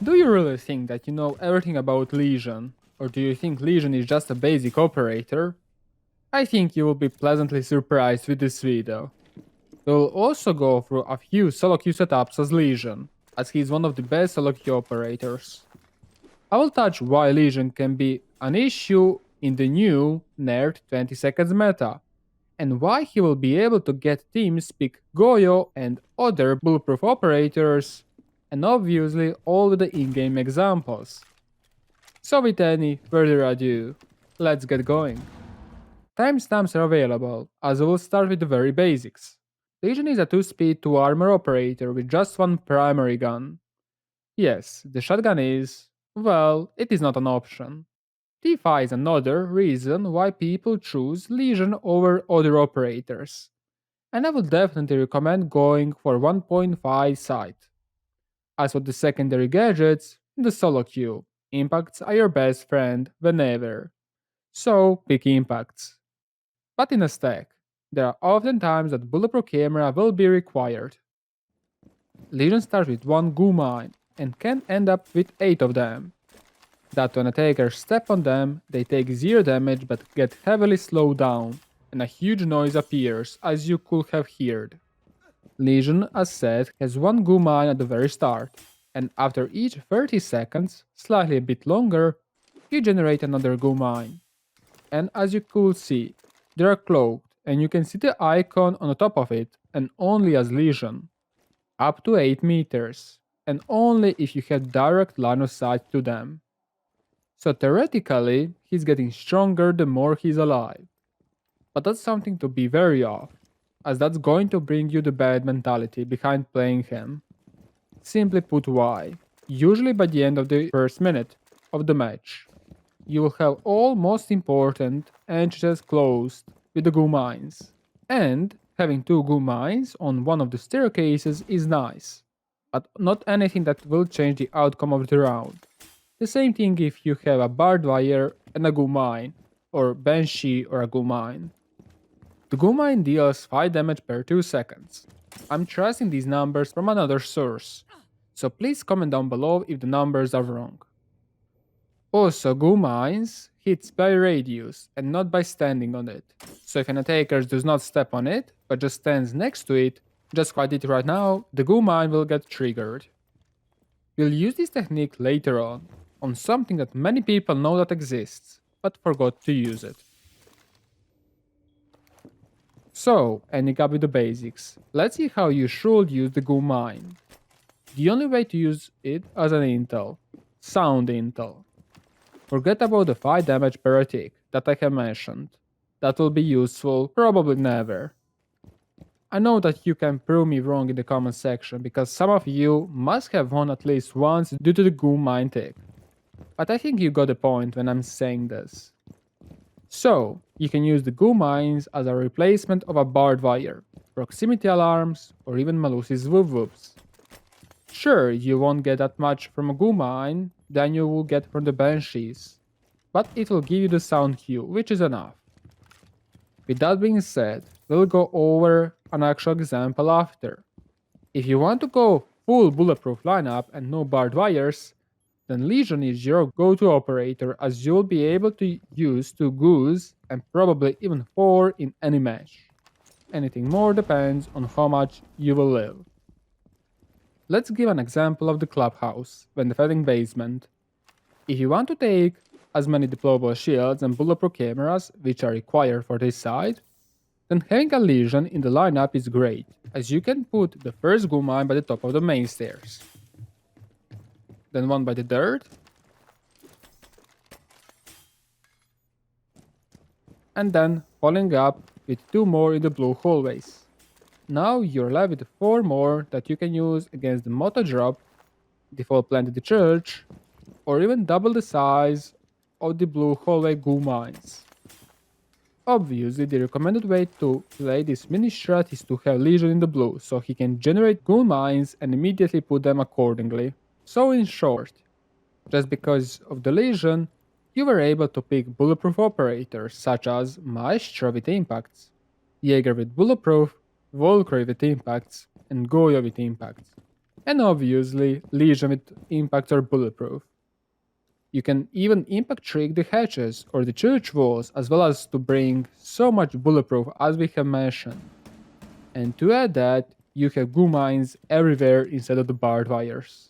Do you really think that you know everything about Lesion? Or do you think Lesion is just a basic operator? I think you will be pleasantly surprised with this video. We will also go through a few SoloQ setups as Lesion, as he is one of the best SoloQ operators. I will touch why Lesion can be an issue in the new Nerd 20 seconds meta, and why he will be able to get teams pick Goyo and other bulletproof operators, and obviously all with the in-game examples. So with any further ado, let's get going. Timestamps are available, as we will start with the very basics. Lesion is a 2-speed 2-armor operator with just one primary gun. Yes, the shotgun is, well, it is not an option. T5 is another reason why people choose Lesion over other operators, and I would definitely recommend going for 1.5 sight. As for the secondary gadgets, the SoloQ, impacts are your best friend whenever, so pick impacts. But in a stack, there are often times that bulletproof camera will be required. Legion starts with one goo mine and can end up with 8 of them. That when attackers step on them, they take 0 damage but get heavily slowed down, and a huge noise appears, as you could have heard. Legion, as said, has one goo mine at the very start, and after each 30 seconds, slightly a bit longer, you generate another goo mine. And as you could see, they are cloaked, and you can see the icon on the top of it, and only as Legion. Up to 8 meters, and only if you have direct line of sight to them. So theoretically, he's getting stronger the more he's alive. But that's something to be wary of, as that's going to bring you the bad mentality behind playing him. Simply put why. Usually by the end of the first minute of the match, you will have all most important entrances closed with the goo mines. And having 2 goo mines on one of the staircases is nice, but not anything that will change the outcome of the round. The same thing if you have a barbed wire and a goo mine, or banshee or a goo mine. The goo mine deals 5 damage per 2 seconds. I'm trusting these numbers from another source, so please comment down below if the numbers are wrong. Also, goo mines hits by radius and not by standing on it. So if an attacker does not step on it, but just stands next to it, just like it right now, the goo mine will get triggered. We'll use this technique later on something that many people know that exists, but forgot to use it. So, ending up with the basics, let's see how you should use the goo mine. The only way to use it as an intel, sound intel. Forget about the 5 damage per attack that I have mentioned. That will be useful, probably never. I know that you can prove me wrong in the comment section, because some of you must have won at least once due to the goo mine tech. But I think you got the point when I'm saying this. So, you can use the goo mines as a replacement of a barbed wire, proximity alarms, or even Malusi's whoop whoops. Sure, you won't get that much from a goo mine than you will get from the banshees, but it will give you the sound cue, which is enough. With that being said, we'll go over an actual example after. If you want to go full bulletproof lineup and no barbed wires, then Legion is your go-to operator, as you'll be able to use 2 goos and probably even 4 in any match. Anything more depends on how much you will live. Let's give an example of the clubhouse when defending basement. If you want to take as many deployable shields and bulletproof cameras which are required for this side, then having a Legion in the lineup is great, as you can put the first goo mine by the top of the main stairs, then one by the dirt, and then following up with 2 more in the blue hallways. Now you're left with 4 more that you can use against the Moto drop, default plant at the church, or even double the size of the blue hallway goo mines. Obviously, the recommended way to play this mini strat is to have Legion in the blue, so he can generate goo mines and immediately put them accordingly. So in short, just because of the Legion, you were able to pick bulletproof operators such as Maestro with impacts, Jaeger with bulletproof, Valkyrie with impacts, and Goyo with impacts. And obviously, Lesion with impacts are bulletproof. You can even impact trick the hatches or the church walls as well as to bring so much bulletproof as we have mentioned. And to add that, you have goo mines everywhere instead of the barbed wires.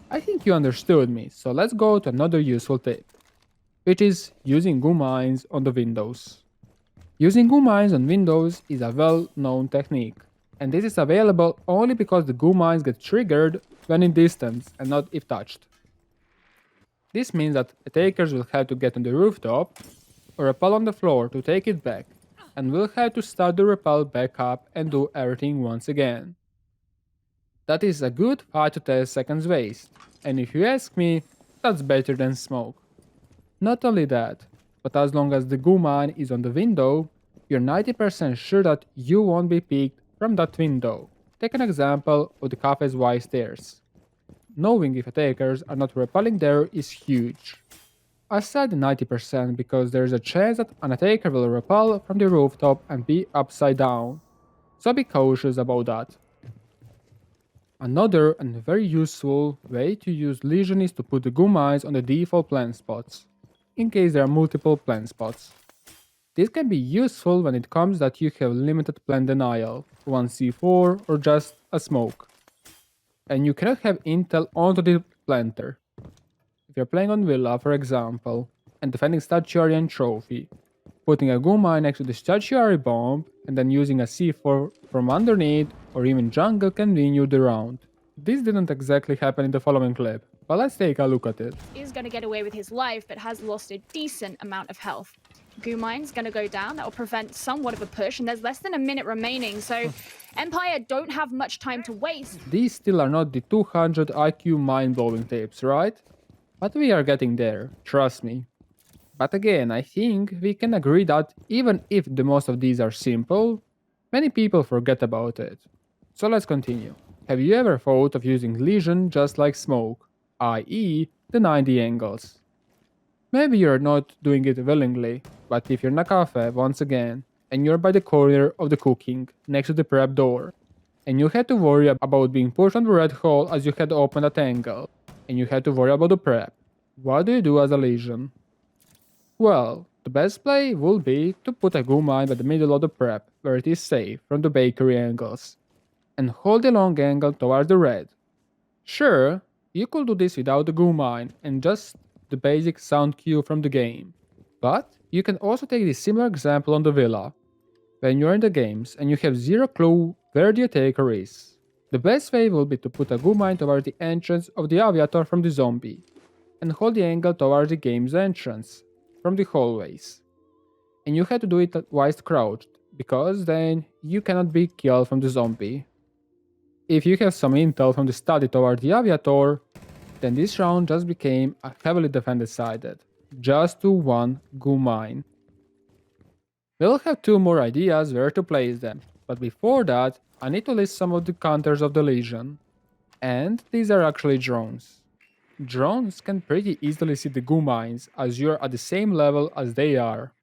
I think you understood me, so let's go to another useful tip, which is using goo mines on the windows. Using goo mines on windows is a well-known technique, and this is available only because the goo mines get triggered when in distance and not if touched. This means that attackers will have to get on the rooftop or rappel on the floor to take it back, and will have to start the rappel back up and do everything once again. That is a good 5 to 10 seconds waste, and if you ask me, that's better than smoke. Not only that, but as long as the goo mine is on the window, you're 90% sure that you won't be picked from that window. Take an example of the cafe's Y stairs. Knowing if attackers are not rappelling there is huge. I said 90% because there's a chance that an attacker will rappel from the rooftop and be upside down, so be cautious about that. Another and very useful way to use Lesion is to put the goo mines on the default plant spots, in case there are multiple plant spots. This can be useful when it comes that you have limited plant denial, 1 C4 or just a smoke, and you cannot have intel onto the planter. If you're playing on Villa, for example, and defending statuary and trophy, putting a goo mine next to the statuary bomb and then using a C4 from underneath or even jungle can win you the round. This didn't exactly happen in the following clip, but let's take a look at it. Is going to get away with his life, but has lost a decent amount of health. Goo mine's going to go down. That will prevent somewhat of a push, and there's less than a minute remaining, so Empire don't have much time to waste. These still are not the 200 IQ mind-blowing tapes, right? But we are getting there, trust me. But again, I think we can agree that even if the most of these are simple, many people forget about it. So let's continue. Have you ever thought of using Lesion just like smoke, i.e. the 90 angles? Maybe you're not doing it willingly, but if you're in a cafe once again, and you're by the corner of the cooking, next to the prep door, and you had to worry about being pushed on the red hole as you had opened that angle, and you had to worry about the prep, what do you do as a Lesion? Well, the best play will be to put a goo mine by the middle of the prep, where it is safe from the bakery angles, and hold the long angle towards the red. Sure, you could do this without the goo mine and just the basic sound cue from the game, but you can also take this similar example on the Villa. When you're in the games and you have zero clue where the attacker is, the best way will be to put a goo mine towards the entrance of the aviator from the zombie, and hold the angle towards the game's entrance from the hallways. And you have to do it while crouched, because then you cannot be killed from the zombie. If you have some intel from the study toward the aviator, then this round just became a heavily defended sided, just to one goo mine. We'll have 2 more ideas where to place them, but before that, I need to list some of the counters of the Lesion. And these are actually drones. Drones can pretty easily see the goo mines as you're at the same level as they are.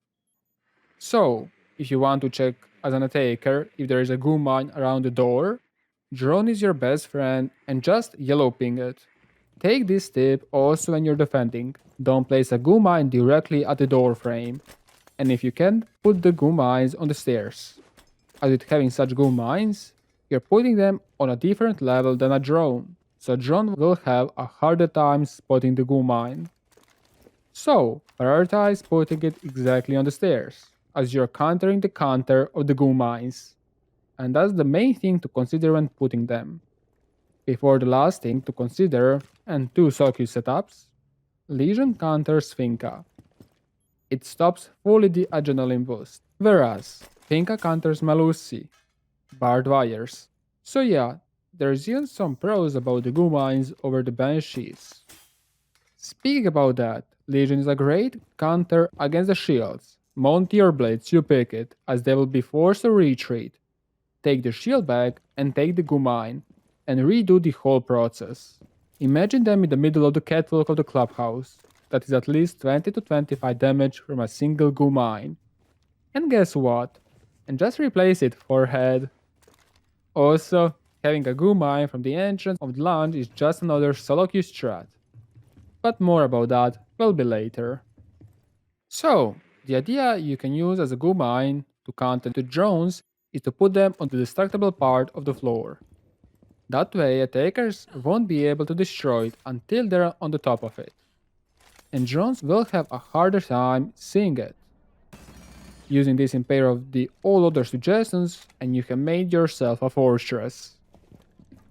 So, if you want to check as an attacker if there is a goo mine around the door, drone is your best friend and just yellow ping it. Take this tip also when you're defending. Don't place a goo mine directly at the door frame. And if you can, put the goo mines on the stairs. As with having such goo mines, you're putting them on a different level than a drone, so a drone will have a harder time spotting the goo mine. So, prioritize putting it exactly on the stairs, as you're countering the counter of the goo mines. And that's the main thing to consider when putting them. Before the last thing to consider, and 2 SoloQ setups, Lesion counters Finka. It stops fully the adrenaline boost, whereas Finka counters Malusi, barbed wires. So yeah, there's even some pros about the goo mines over the banshees. Speaking about that, Lesion is a great counter against the shields. Mount your blades, you pick it, as they will be forced to retreat. Take the shield back and take the goo mine, and redo the whole process. Imagine them in the middle of the catwalk of the clubhouse. That is at least 20 to 25 damage from a single goo mine. And guess what? And just replace it, forehead. Also, having a goo mine from the entrance of the lounge is just another SoloQ strat. But more about that will be later. So, the idea you can use as a goo mine to counter the drones is to put them on the destructible part of the floor. That way attackers won't be able to destroy it until they're on the top of it. And drones will have a harder time seeing it. Using this in pair of the all other suggestions, and you have made yourself a fortress.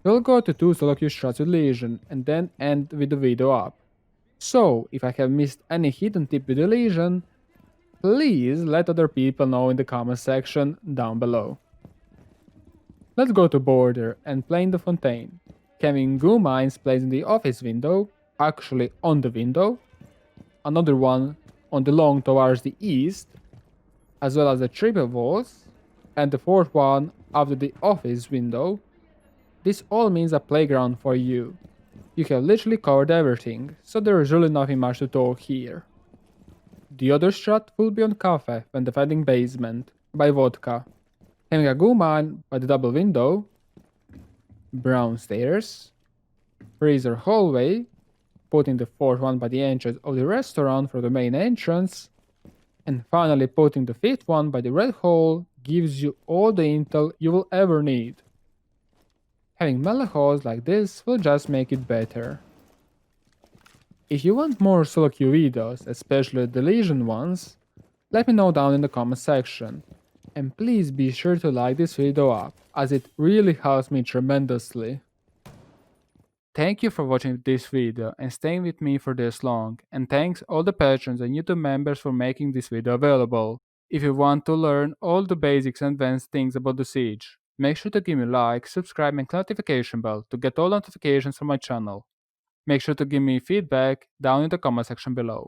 We'll go to 2 SoloQ strats with Lesion and then end with the video up. So, if I have missed any hidden tip with the Lesion, please let other people know in the comment section down below. Let's go to border and play in the fontaine. Having goo mines placed in the office window, actually on the window, another one on the long towards the east, as well as the triple walls, and the fourth one after the office window. This all means a playground for you. You have literally covered everything, so there is really nothing much to talk here. The other strat will be on cafe when defending basement, by vodka. Having a goo mine by the double window, brown stairs, freezer hallway, putting the fourth one by the entrance of the restaurant for the main entrance, and finally putting the fifth one by the red hole gives you all the intel you will ever need. Having melee holes like this will just make it better. If you want more SoloQ videos, especially the Lesion ones, let me know down in the comment section. And please be sure to like this video up, as it really helps me tremendously. Thank you for watching this video and staying with me for this long, and thanks all the patrons and YouTube members for making this video available. If you want to learn all the basics and advanced things about the siege, make sure to give me a like, subscribe and notification bell to get all notifications from my channel. Make sure to give me feedback down in the comment section below.